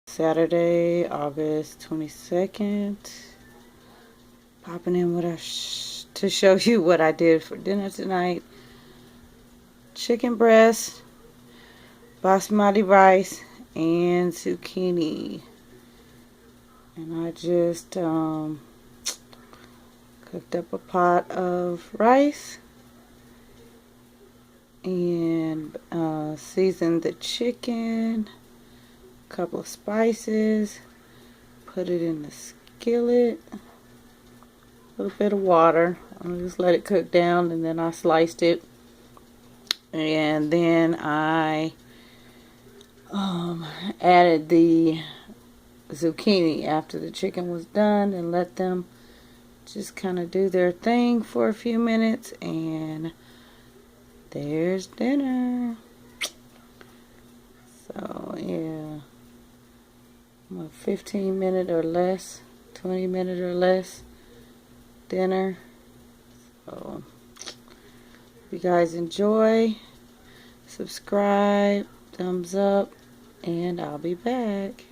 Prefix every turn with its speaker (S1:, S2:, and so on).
S1: Saturday, August 22nd. Popping in with to show you what I did for dinner tonight. Chicken breast, basmati rice, and zucchini. And I just cooked up a pot of rice and seasoned the chicken, a couple of spices, put it in the skillet, a little bit of water. I'll just let it cook down, and then I sliced it, and then I added the zucchini after the chicken was done and let them just kind of do their thing for a few minutes, and there's dinner. So yeah, a 15-minute or less, 20-minute or less dinner. So if you guys enjoy, subscribe, thumbs up, and I'll be back.